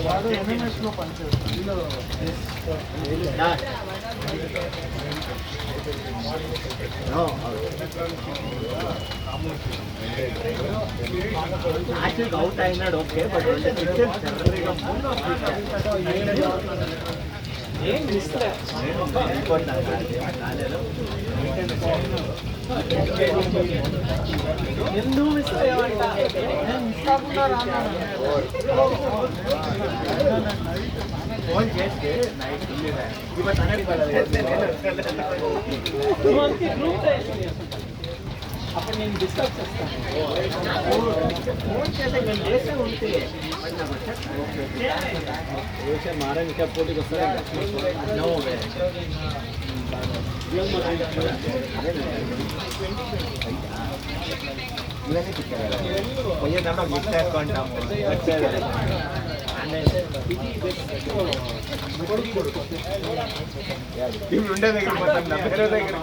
వాడు ఎంఎంఎస్ లో పనిచేస్తాడు. అవుట్ అయినాడు ఓకే, బట్ ఏం ఎందుకు మిస్ అయ్యావంట? ఫోన్ చేస్తే నైట్ అప్పుడు నేను డిస్టర్బ్ చేస్తాను. ఫోన్ చేస్తే నేను చేసే ఉంటే మారా ఇంకా పోటీకి వస్తారా? పోయేదమ్మా గిఫ్ట్ వేసుకుంటాము. ఇప్పుడు ఉండే దగ్గర దగ్గర